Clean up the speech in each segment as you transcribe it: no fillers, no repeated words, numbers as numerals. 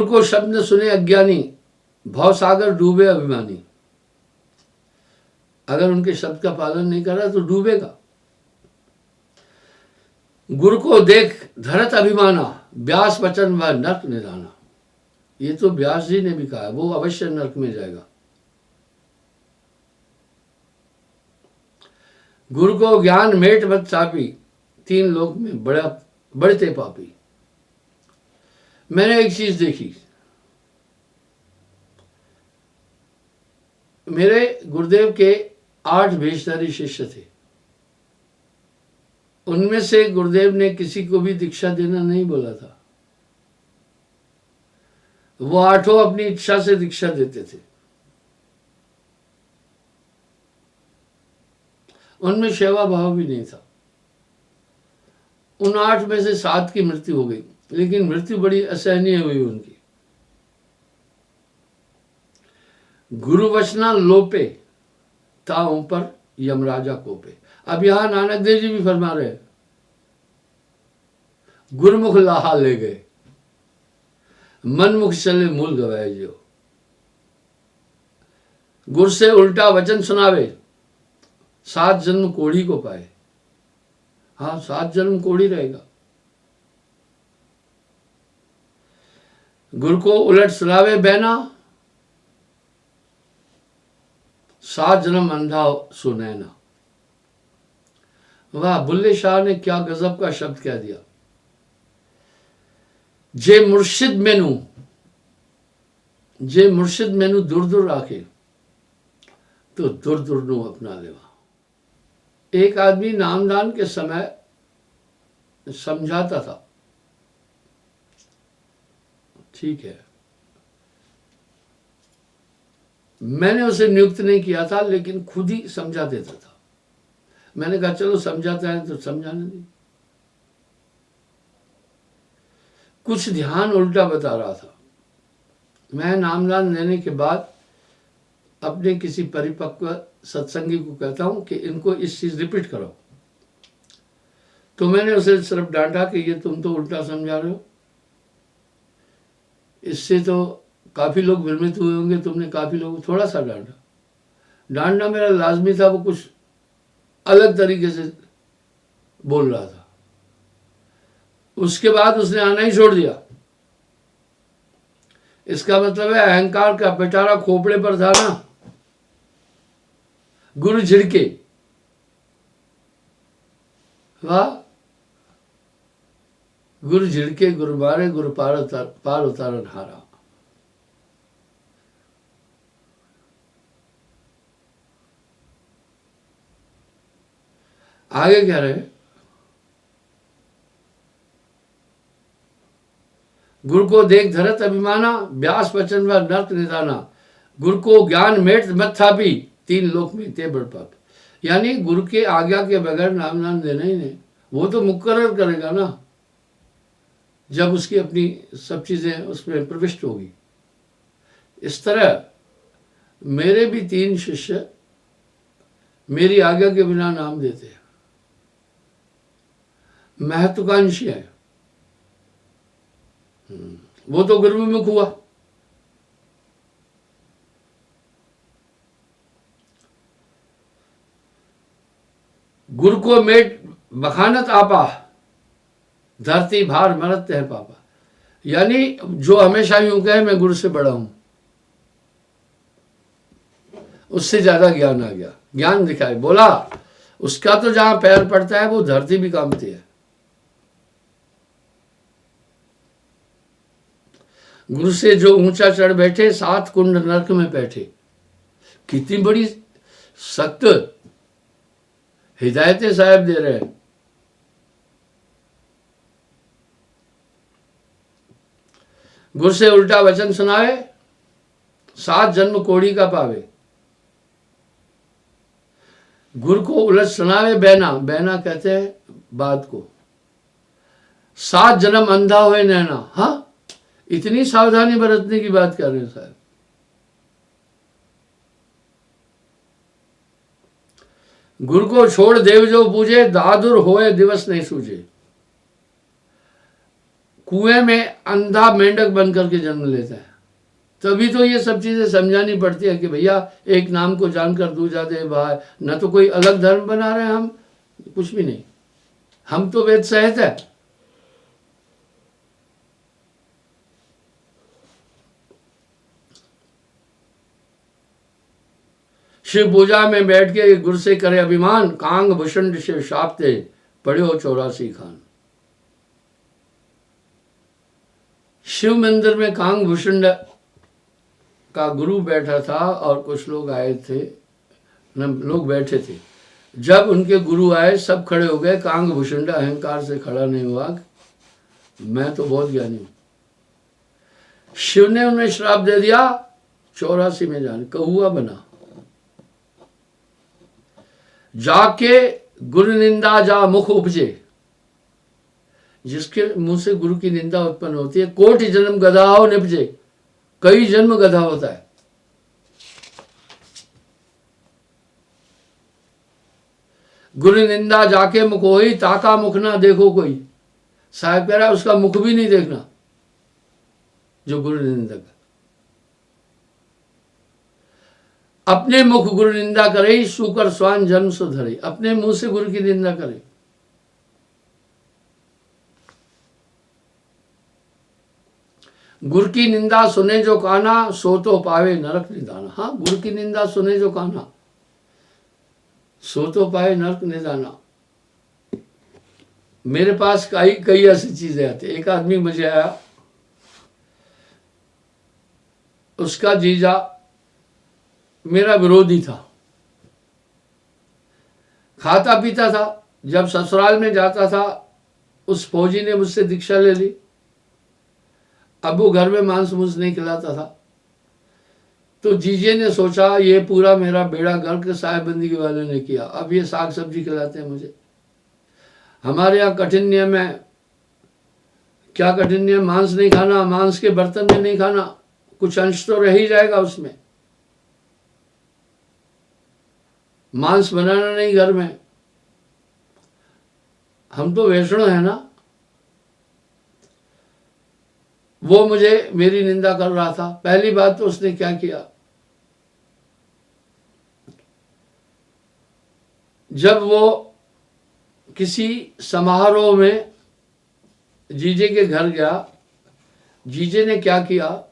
को शब्द न सुने अज्ञानी, भव सागर डूबे अभिमानी। अगर उनके शब्द का पालन नहीं कर रहा तो डूबेगा। गुरु को देख धरत अभिमाना, व्यास वचन व नरक निधाना। ये तो व्यास जी ने भी कहा है, वो अवश्य नरक में जाएगा। गुरु को ज्ञान मेट मत चापी, तीन लोक में बढ़ते पापी। मैंने एक चीज देखी, मेरे गुरुदेव के 8 भेषधारी शिष्य थे। उनमें से गुरुदेव ने किसी को भी दीक्षा देना नहीं बोला था। वो 8 अपनी इच्छा से दीक्षा देते थे। उनमें सेवा भाव भी नहीं था। उन 8 में से 7 की मृत्यु हो गई, लेकिन मृत्यु बड़ी असहनीय हुई उनकी। गुरु वचना लोपे, ताओं पर यमराजा कोपे। अब यहां नानक देव जी भी फरमा रहे हैं, गुरुमुख लाहा ले गए, मनमुख चले मूल गवाए जो। गुर से उल्टा वचन सुनावे, 7 जन्म कोढ़ी को पाए। हाँ, 7 जन्म कोढ़ी रहेगा। गुरु को उलट सुनावे बैना, 7 जन्म अंधा सुनैना। वाह, बुल्ले शाह ने क्या गजब का शब्द कह दिया। जे मुर्शिद मैनू दूर दूर राखे, तो दूर दूर नू अपना लेवा। एक आदमी नामदान के समय समझाता था, ठीक है, मैंने उसे नियुक्त नहीं किया था, लेकिन खुद ही समझा देता था। मैंने कहा चलो समझाता है तो समझाने दी। कुछ ध्यान उल्टा बता रहा था। मैं नामदान लेने के बाद अपने किसी परिपक्व सत्संगी को कहता हूं कि इनको इस चीज रिपीट करो। तो मैंने उसे सिर्फ डांटा कि ये तुम तो उल्टा समझा रहे हो, इससे तो काफी लोग भ्रमित हुए होंगे, तुमने काफी लोग। थोड़ा सा डांटना मेरा लाजमी था। वो कुछ अलग तरीके से बोल रहा था। उसके बाद उसने आना ही छोड़ दिया। इसका मतलब है अहंकार का पिटारा खोपड़े पर था ना। गुरु झिड़के, वाह, गुरु झिड़के गुरु मारे, गुरु पार उतारन हारा। आगे कह रहे, गुरु को देख धरत अभिमाना, व्यास वचन व नरक निधाना। गुरु को ज्ञान मेट मत थापी, 3 लोक में ते बड़ पाप। यानी गुरु के आज्ञा के बगैर नाम देना ही नहीं। वो तो मुकर्रर करेगा ना, जब उसकी अपनी सब चीजें उसमें प्रविष्ट होगी। इस तरह मेरे भी 3 शिष्य मेरी आज्ञा के बिना नाम देते हैं। महत्वाकांक्षी है। वो तो गुरुमुख हुआ। गुरु को मेट बखानत आपा, धरती भार मरत है पापा। यानी जो हमेशा यूं कहे मैं गुरु से बड़ा हूं, उससे ज्यादा ज्ञान आ गया, ज्ञान दिखाए। बोला उसका तो जहां पैर पड़ता है वो धरती भी कांपती है। गुरु से जो ऊंचा चढ़ बैठे, 7 कुंड नरक में बैठे। कितनी बड़ी सख्त हिदायतें साहब दे रहे हैं। गुरु से उल्टा वचन सुनावे, 7 जन्म कोढ़ी का पावे। गुरु को उलट सुनावे बैना, बैना कहते हैं बात को। 7 जन्म अंधा हुए नैना। हाँ, इतनी सावधानी बरतने की बात कर रहे हैं साहब। गुरु को छोड़ देव जो पूजे, दादुर होए दिवस नहीं सूझे। कुएं में अंधा मेंढक बन करके जन्म लेता है। तभी तो ये सब चीज़ें समझानी पड़ती है कि भैया एक नाम को जानकर दूजा दे बाहर, न तो कोई अलग धर्म बना रहे हैं हम, कुछ भी नहीं, हम तो वेद सहित है। शिव पूजा में बैठ के गुरु से करे अभिमान, कांग भूषण शिव शापते पढ़े हो 84 खान। शिव मंदिर में कांग भूषण का गुरु बैठा था और कुछ लोग आए थे, लोग बैठे थे। जब उनके गुरु आए सब खड़े हो गए। कांग भूषण अहंकार से खड़ा नहीं हुआ, मैं तो बहुत ज्ञानी हूं। शिव ने उन्हें श्राप दे दिया, 84 में जाने कहुआ बना। जाके गुरु निंदा जा मुख उपजे, जिसके मुंह से गुरु की निंदा उत्पन्न होती है, कोटि जन्म गधाओ निपजे, कई जन्म गधा होता है। गुरु निंदा जाके मुख होई, ताका मुख ना देखो कोई। साहब कह रहा है उसका मुख भी नहीं देखना जो गुरु निंदक है। अपने मुख गुरु निंदा करे, सूकर स्वान जन्म सो धरे। अपने मुंह से गुरु की निंदा करे। गुरु की निंदा सुने जो काना, सो तो पावे नरक निदाना। हाँ, गुरु की निंदा सुने जो काना, सो तो पाए नरक निदाना। मेरे पास कई ऐसी चीजें आती। एक आदमी मुझे आया, उसका जीजा मेरा विरोधी था, खाता पीता था। जब ससुराल में जाता था, उस फौजी ने मुझसे दीक्षा ले ली। अब वो घर में मांस मूस नहीं खिलाता था, तो जीजे ने सोचा ये पूरा मेरा बेड़ा गर्क साहेबंदी वाले ने किया, अब ये साग सब्जी खिलाते हैं मुझे। हमारे यहाँ कठिन नियम है। क्या कठिन नियम? मांस नहीं खाना, मांस के बर्तन में नहीं खाना, कुछ अंश तो रह ही जाएगा उसमें। मांस बनाना नहीं घर में। हम तो वैष्णव है ना। वो मुझे मेरी निंदा कर रहा था। पहली बात तो उसने क्या किया, जब वो किसी समारोह में जीजे के घर गया, जीजे ने क्या किया,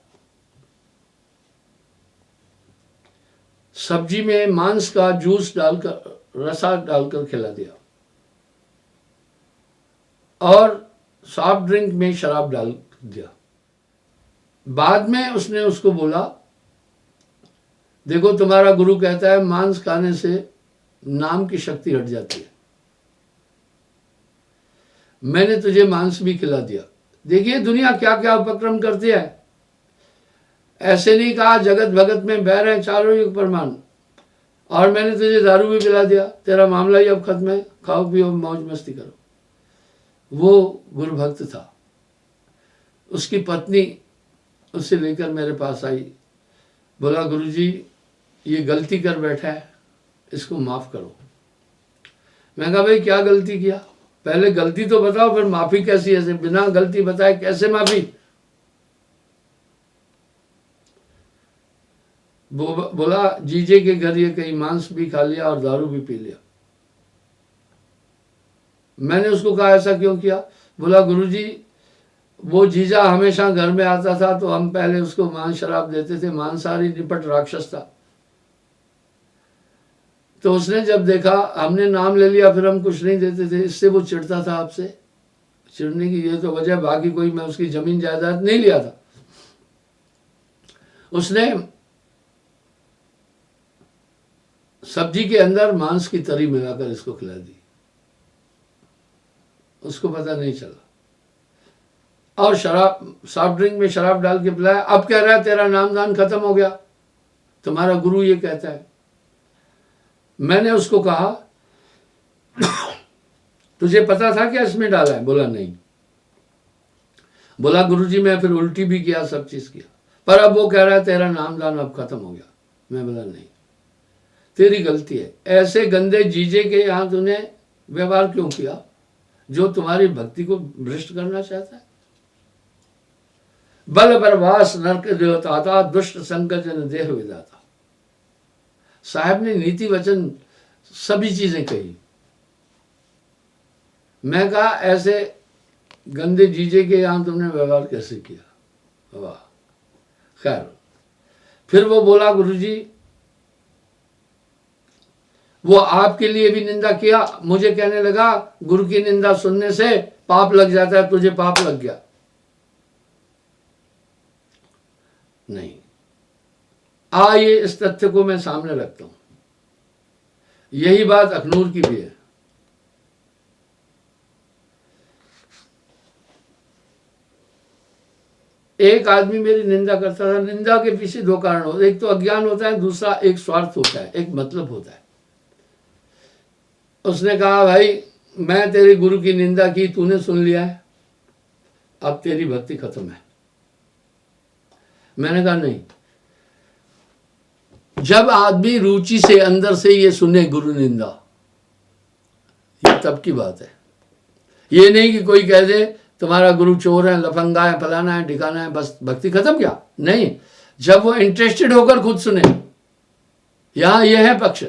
सब्जी में मांस का जूस डालकर, रसा डालकर खिला दिया, और सॉफ्ट ड्रिंक में शराब डाल दिया। बाद में उसने उसको बोला, देखो तुम्हारा गुरु कहता है मांस खाने से नाम की शक्ति हट जाती है, मैंने तुझे मांस भी खिला दिया। देखिए दुनिया क्या क्या उपक्रम करती है। ऐसे नहीं कहा जगत भगत में बह रहे चारों युग प्रमाण, और मैंने तुझे दारू भी पिला दिया, तेरा मामला ही अब खत्म है, खाओ पियो मौज मस्ती करो। वो गुरु भक्त था। उसकी पत्नी उससे लेकर मेरे पास आई, बोला गुरुजी ये गलती कर बैठा है, इसको माफ करो। मैं कहा भाई क्या गलती किया, पहले गलती तो बताओ, फिर माफी कैसी? ऐसे बिना गलती बताए कैसे माफी? बोला जीजे के घर ये कहीं मांस भी खा लिया और दारू भी पी लिया। मैंने उसको कहा ऐसा क्यों किया? बोला गुरुजी वो जीजा हमेशा घर में आता था तो हम पहले उसको मांस शराब देते थे, मांसाहारी निपट राक्षस था। तो उसने जब देखा हमने नाम ले लिया फिर हम कुछ नहीं देते थे, इससे वो चिढ़ता था आपसे। चिढ़ने की ये तो वजह, बाकी कोई मैं उसकी जमीन जायदाद नहीं लिया था। उसने सब्जी के अंदर मांस की तरी मिलाकर इसको खिला दी, उसको पता नहीं चला। और शराब, सॉफ्ट ड्रिंक में शराब डाल के पिलाया। अब कह रहा है तेरा नामदान खत्म हो गया, तुम्हारा गुरु ये कहता है। मैंने उसको कहा तुझे पता था क्या इसमें डाला है? बोला नहीं। बोला गुरुजी मैं फिर उल्टी भी किया, सब चीज किया, पर अब वो कह रहा है तेरा नामदान अब खत्म हो गया। मैं बोला नहीं, तेरी गलती है। ऐसे गंदे जीजे के यहाँ तूने व्यवहार क्यों किया जो तुम्हारी भक्ति को भ्रष्ट करना चाहता है? बल बरवास नरक देवताता, दुष्ट संकजन देह विदाता। साहब ने नीति वचन सभी चीजें कही। मैं कहा ऐसे गंदे जीजे के यहां तुमने व्यवहार कैसे किया? वाह। खैर, फिर वो बोला, गुरुजी वो आपके लिए भी निंदा किया। मुझे कहने लगा गुरु की निंदा सुनने से पाप लग जाता है, तुझे पाप लग गया। नहीं, आइए इस तथ्य को मैं सामने रखता हूं। यही बात अखनूर की भी है। एक आदमी मेरी निंदा करता था। निंदा के पीछे दो कारण होते हैं, एक तो अज्ञान होता है, दूसरा एक स्वार्थ होता है, एक मतलब होता है। उसने कहा, भाई मैं तेरे गुरु की निंदा की, तूने सुन लिया है, अब तेरी भक्ति खत्म है। मैंने कहा नहीं, जब आदमी रुचि से अंदर से ये सुने गुरु निंदा, ये तब की बात है। ये नहीं कि कोई कह दे तुम्हारा गुरु चोर है, लफंगा है, फलाना है, ठिकाना है, बस भक्ति खत्म। क्या? नहीं, जब वो इंटरेस्टेड होकर खुद सुने। यहां यह है पक्ष।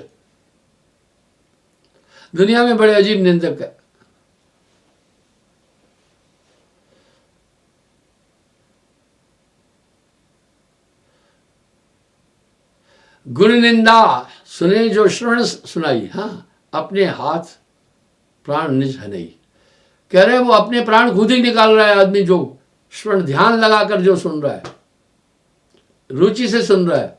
दुनिया में बड़े अजीब निंदक है। गुरु निंदा सुने जो श्रवण सुनाई, हाँ अपने हाथ प्राण निज है नहीं। कह रहे वो अपने प्राण खुद ही निकाल रहा है आदमी, जो श्रवण ध्यान लगाकर जो सुन रहा है, रुचि से सुन रहा है।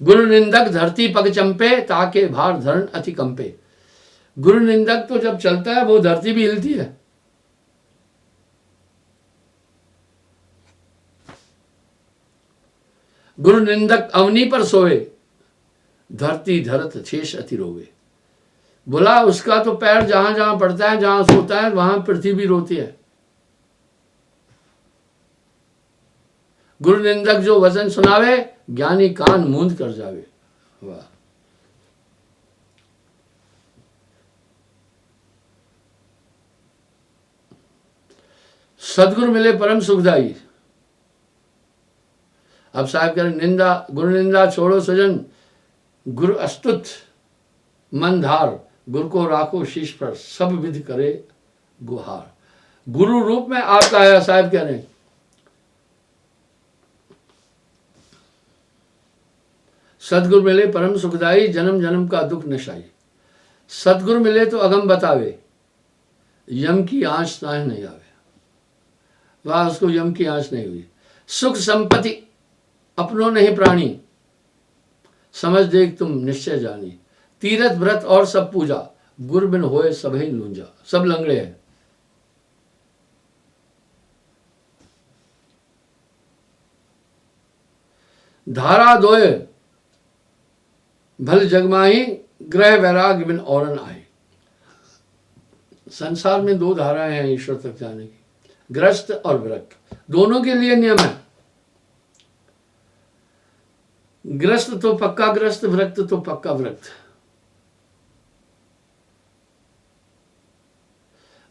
गुरु निंदक धरती पग चंपे, ताके भार धरण अति कंपे। गुरु निंदक तो जब चलता है वो धरती भी हिलती है। गुरु निंदक अवनी पर सोए, धरती धरत शेष अति रोवे। बोला उसका तो पैर जहां जहां पड़ता है, जहां सोता है, वहां पृथ्वी भी रोती है। गुरु निंदक जो वचन सुनावे, ज्ञानी कान मूंद कर जावे। वाह। सदगुरु मिले परम सुखदाई। अब साहब कह रहे निंदा, गुरु निंदा छोड़ो सजन, गुरु अस्तुत मन धार, गुरु को राखो शीश पर, सब विधि करे गुहार। गुरु रूप में आपका है। साहब कह रहे हैं सदगुरु मिले परम सुखदाई, जन्म जन्म का दुख नशाई। सदगुरु मिले तो अगम बतावे, यम की आंच ताहे नहीं आवे। वह उसको यम की आंच नहीं हुई। सुख संपत्ति अपनों नहीं प्राणी, समझ देख तुम निश्चय जानी। तीरथ व्रत और सब पूजा, गुरु बिन होए सभी लूंजा। सब लंगड़े हैं। धारा दोए भल जगमाही, ग्रह वैराग बिन औरन आए। संसार में दो धाराएं हैं ईश्वर तक जाने की, ग्रस्त और विरक्त। दोनों के लिए नियम है। ग्रस्त तो पक्का ग्रस्त, विरक्त तो पक्का विरक्त।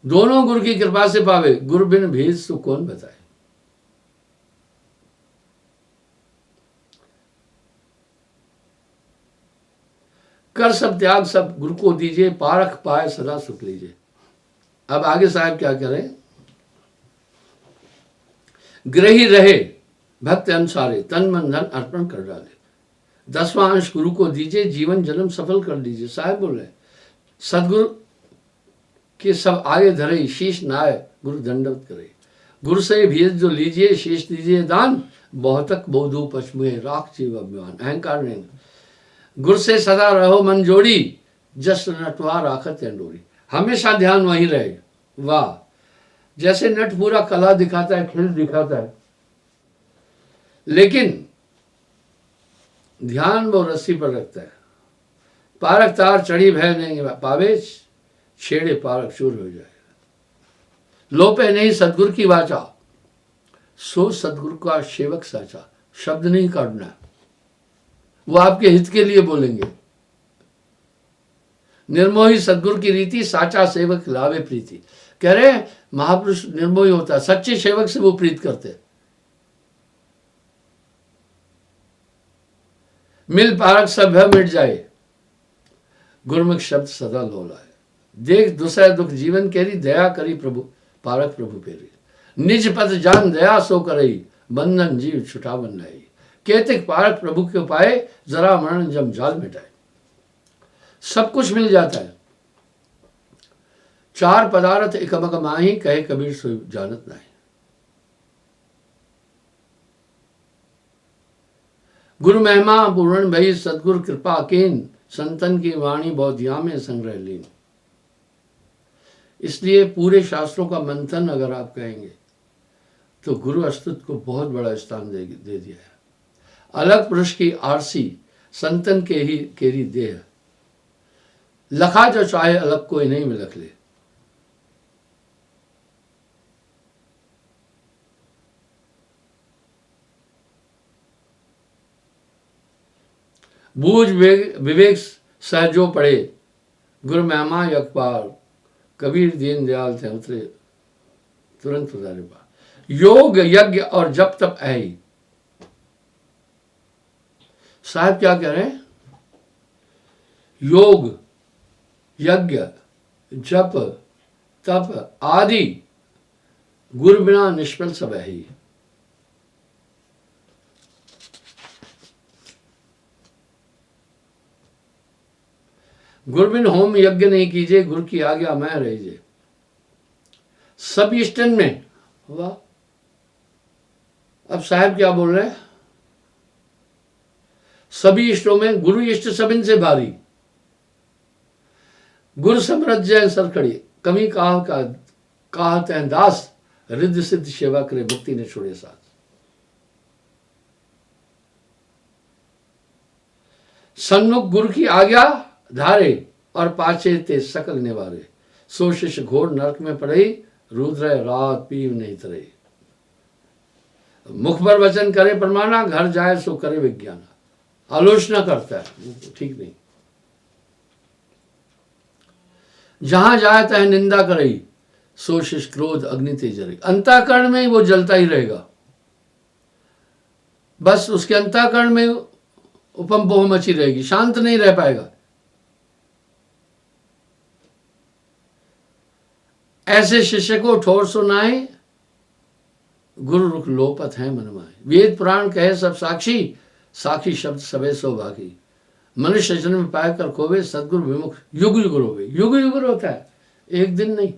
दोनों गुरु की कृपा से पावे, गुरु बिन भेद तो कौन बताए। कर सब त्याग सब गुरु को दीजिए, पारख पाए सदा सुख लीजिए। अब आगे साहब क्या करें, ग्रही रहे भक्त अनुसारे, तन मन धन अर्पण कर डाले। 10वां अंश गुरु को दीजिए, जीवन जन्म सफल कर लीजिए। साहब बोल रहे सदगुरु के सब आगे धरे, शीश नाय गुरु दंडवत करे। गुरु से भेद जो लीजिए, शीश दीजिए दान, बहुतक बोधु पश्मुए राख जीव अभिमान। अहंकार नहीं, गुरु से सदा रहो मन जोड़ी, जस नटवा राखत अंडोरी। हमेशा ध्यान वहीं रहे। वाह। जैसे नट पूरा कला दिखाता है, खेल दिखाता है, लेकिन ध्यान वो रस्सी पर रखता है। पारक तार चढ़ी भय नहीं पावे, छेड़े पारक चूर हो जाएगा। लोपे नहीं सदगुरु की वाचा, सो सदगुरु का सेवक साचा। शब्द नहीं काटना, वो आपके हित के लिए बोलेंगे। निर्मोही सदगुरु की रीति, साचा सेवक लावे प्रीति। कह रहे हैं महापुरुष निर्मोही होता है, सच्चे सेवक से वो प्रीत करते। मिल पारक सब भय मिट जाए, गुरमुख शब्द सदा लोलाए। देख दुसह दुख जीवन केरी, दया करी प्रभु पारक प्रभु पेरी। निज पद जान दया सो करई, बंधन जीव छुटावन नहीं। केतिक पारक प्रभु के पाए, जरा मरण जम जाल मिटाए। सब कुछ मिल जाता है। चार पदार्थ एकमक माही, कहे कबीर सो जानत नहीं। गुरु महिमा पूर्ण भई, सदगुरु कृपा कीन, संतन की वाणी बहुत में संग्रह लीन। इसलिए पूरे शास्त्रों का मंथन अगर आप कहेंगे तो गुरु अस्तित्व को बहुत बड़ा स्थान दे दिया है। अलग पुरुष की आरसी, संतन के ही केरी देह, लखा जो चाहे अलग कोई नहीं मिलक ले। बूझ विवेक सहजो पड़े, गुरु महिमा यकपार, कबीर दीन दयाल थे उतरे तुरंत उतारे पार। योग यज्ञ और जप तप है ही। साहब क्या कह रहे हैं? योग यज्ञ जप तप आदि गुरु बिना निष्फल सब है ही। गुरु बिन होम यज्ञ नहीं कीजिए, गुरु की आज्ञा मैं रहीजे। सब इष्टन में वाह। अब साहब क्या बोल रहे हैं? सभी इष्टों में गुरु इष्ट सब इनसे भारी। गुरु समरथ जय सरखड़ी, कमी कहते हैं दास, रिद्ध सिद्ध सेवा करे भक्ति ने छोड़े साथ। सन्मुख गुरु की आज्ञा धारे, और पाछे ते सकल निवारे। सो शिष्य घोर नरक में पड़े, रुद्र रात पीव नहीं तरे। मुख पर वचन करे प्रमाणा, घर जाए सो करे विज्ञान। आलोचना करता है, ठीक नहीं। जहां जाए तह निंदा करे, सो शिष्य क्रोध अग्नि ते जरे। अंतःकरण में ही वो जलता ही रहेगा, बस उसके अंतःकरण में उपम पोह मची रहेगी, शांत नहीं रह पाएगा। ऐसे शिष्य को ठोर सुनाए, गुरु रुख लोपत है मन माए। वेद पुराण कहे सब साक्षी, साक्षी शब्द सबे सौभागी। मनुष्य जन्म पाए कर खोवे, सदगुरु विमुख युग युग रोवे। युग युग रोता है, एक दिन नहीं।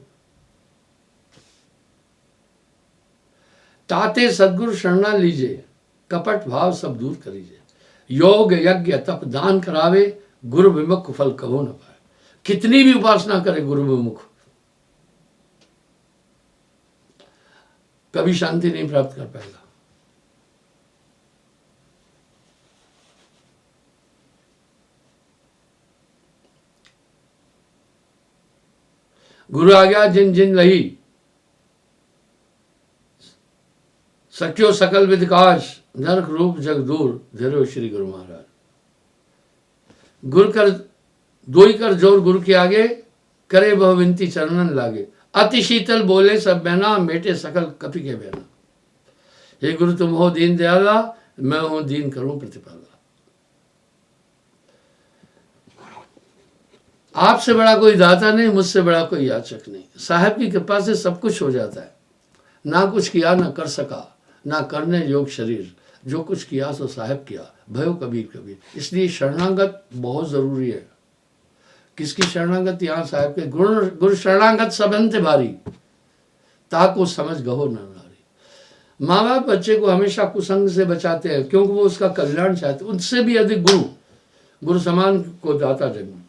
ताते सदगुरु शरणा लीजिए, कपट भाव सब दूर करीजिए। योग यज्ञ तप दान करावे, गुरु विमुख फल कभो न पाए। कितनी भी उपासना करे गुरु विमुख, कभी शांति नहीं प्राप्त कर पाएगा। गुरु आज्ञा जिन जिन रही, सख्यो सकल विदकाश, नरक रूप जग दूर, धीरो श्री गुरु महाराज। गुरु कर दोई कर जोर गुरु के आगे, करे बहु विनती चरणन लागे। अति शीतल बोले सब बहना, मेटे सकल कपि के बहना। हे गुरु तुम हो दीन दयाला, मैं हूं दीन करूं प्रतिपाला। आपसे बड़ा कोई दाता नहीं, मुझसे बड़ा कोई याचक नहीं। साहब की कृपा से सब कुछ हो जाता है। ना कुछ किया ना कर सका, ना करने योग शरीर। जो कुछ किया सो साहब किया, भयो कबीर कबीर। इसलिए शरणागत बहुत जरूरी है। किसकी शरणागत? यहाँ साहब के। गुरु शरणागत सबंत भारी, ताको समझ गहो न नारी। माँ बाप बच्चे को हमेशा कुसंग से बचाते हैं, क्योंकि वो उसका कल्याण चाहते हैं। उनसे भी अधिक गुरु समान को दाता जन्म।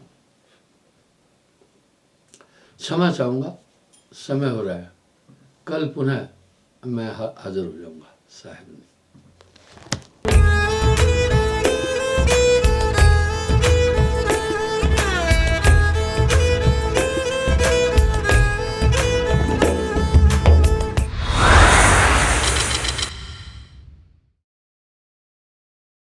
क्षमा चाहूंगा, समय हो रहा है। कल पुनः मैं हाजिर हो जाऊंगा साहब।